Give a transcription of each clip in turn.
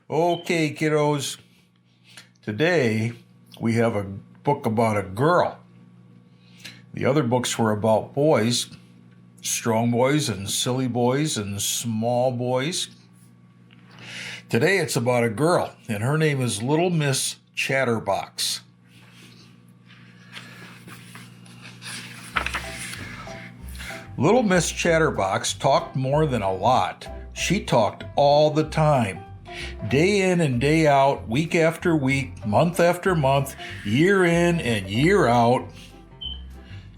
Okay, kiddos, today we have a book about a girl. The other books were about boys, strong boys and silly boys and small boys. Today it's about a girl, and her name is Little Miss Chatterbox. Little Miss Chatterbox talked more than a lot. She talked all the time. Day in and day out, week after week, month after month, year in and year out.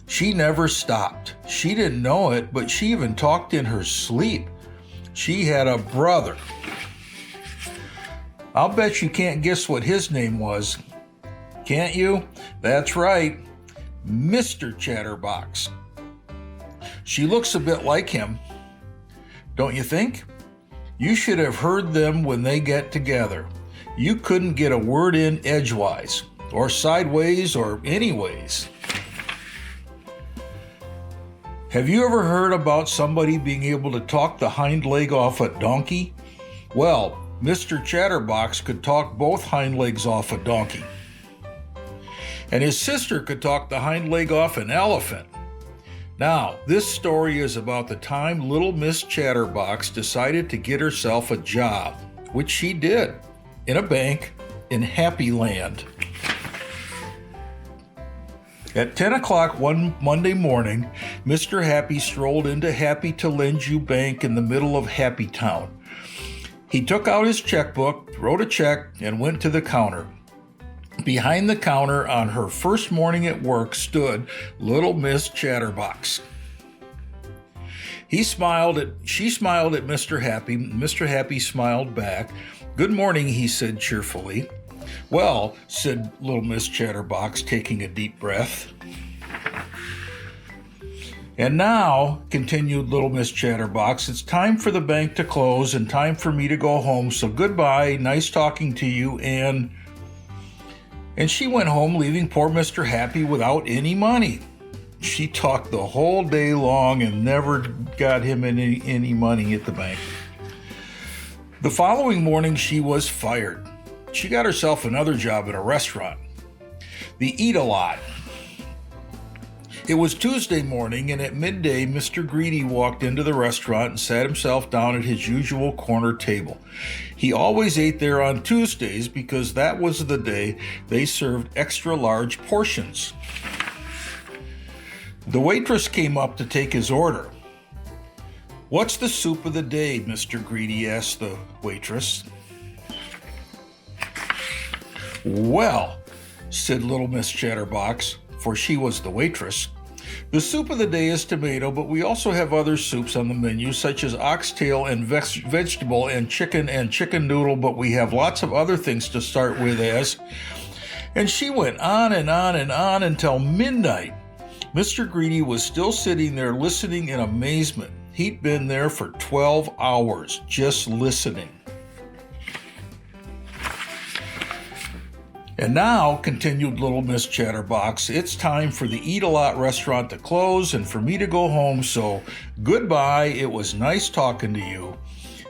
She never stopped. She didn't know it, but she even talked in her sleep. She had a brother. I'll bet you can't guess what his name was. Can't you? That's right, Mr. Chatterbox. She looks a bit like him, don't you think? You should have heard them when they get together. You couldn't get a word in edgewise, or sideways, or anyways. Have you ever heard about somebody being able to talk the hind leg off a donkey? Well, Mr. Chatterbox could talk both hind legs off a donkey. And his sister could talk the hind leg off an elephant. Now, this story is about the time Little Miss Chatterbox decided to get herself a job, which she did, in a bank in Happy Land. At 10 o'clock one Monday morning, Mr. Happy strolled into Happy to Lend You Bank in the middle of Happy Town. He took out his checkbook, wrote a check, and went to the counter. Behind the counter on her first morning at work stood Little Miss Chatterbox. She smiled at Mr. Happy. Mr. Happy smiled back. "Good morning," he said cheerfully. "Well," said Little Miss Chatterbox, taking a deep breath. "And now," continued Little Miss Chatterbox, "it's time for the bank to close and time for me to go home. So goodbye, nice talking to you, and she went home, leaving poor Mr. Happy without any money. She talked the whole day long and never got him any money at the bank. The following morning, she was fired. She got herself another job at a restaurant, the Eat-A-Lot. It was Tuesday morning, and at midday, Mr. Greedy walked into the restaurant and sat himself down at his usual corner table. He always ate there on Tuesdays because that was the day they served extra large portions. The waitress came up to take his order. "What's the soup of the day?" Mr. Greedy asked the waitress. "Well," said Little Miss Chatterbox, for she was the waitress, "the soup of the day is tomato, but we also have other soups on the menu, such as oxtail and vegetable and chicken noodle, but we have lots of other things to start with as..." And she went on and on and on until midnight. Mr. Greedy was still sitting there listening in amazement. He'd been there for 12 hours, just listening. "And now," continued Little Miss Chatterbox, "it's time for the Eat-A-Lot restaurant to close and for me to go home, so goodbye, it was nice talking to you."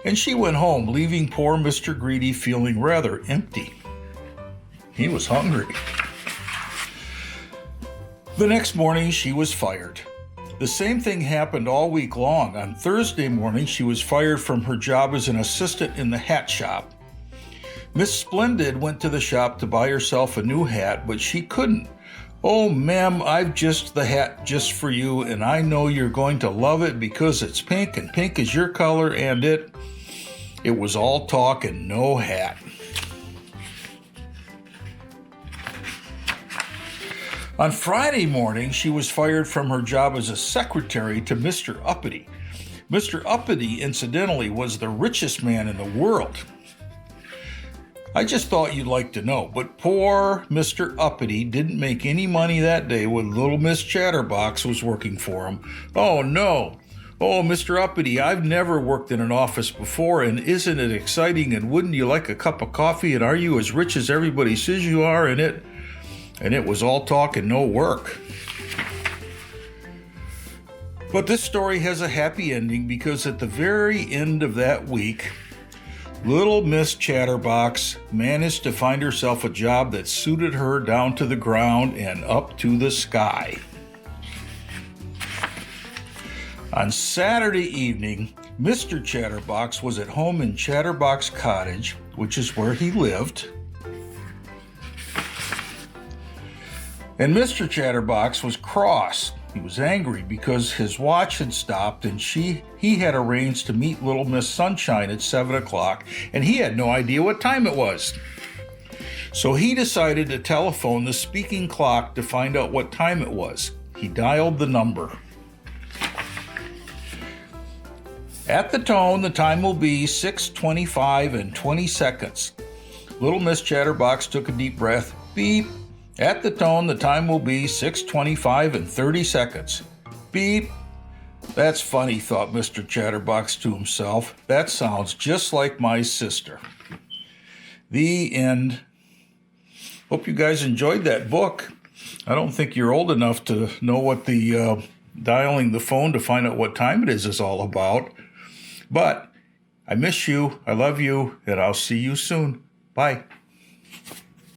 And she went home, leaving poor Mr. Greedy feeling rather empty. He was hungry. The next morning, she was fired. The same thing happened all week long. On Thursday morning, she was fired from her job as an assistant in the hat shop. Miss Splendid went to the shop to buy herself a new hat, but she couldn't. "Oh, ma'am, I've just the hat just for you, and I know you're going to love it because it's pink, and pink is your color, and it was all talk and no hat." On Friday morning, she was fired from her job as a secretary to Mr. Uppity. Mr. Uppity, incidentally, was the richest man in the world. I just thought you'd like to know, but poor Mr. Uppity didn't make any money that day when Little Miss Chatterbox was working for him. "Oh, no. Oh, Mr. Uppity, I've never worked in an office before, and isn't it exciting, and wouldn't you like a cup of coffee, and are you as rich as everybody says you are, and it was all talk and no work." But this story has a happy ending because at the very end of that week, Little Miss Chatterbox managed to find herself a job that suited her down to the ground and up to the sky. On Saturday evening, Mr. Chatterbox was at home in Chatterbox Cottage, which is where he lived. And Mr. Chatterbox was cross. He was angry because his watch had stopped and he had arranged to meet Little Miss Sunshine at 7 o'clock, and he had no idea what time it was. So he decided to telephone the speaking clock to find out what time it was. He dialed the number. At the tone, the time will be 6:25 and 20 seconds. Little Miss Chatterbox took a deep breath. Beep. At the tone, the time will be 6:25 and 30 seconds. Beep. That's funny, thought Mr. Chatterbox to himself. That sounds just like my sister. The end. Hope you guys enjoyed that book. I don't think you're old enough to know what the dialing the phone to find out what time it is all about. But I miss you, I love you, and I'll see you soon. Bye.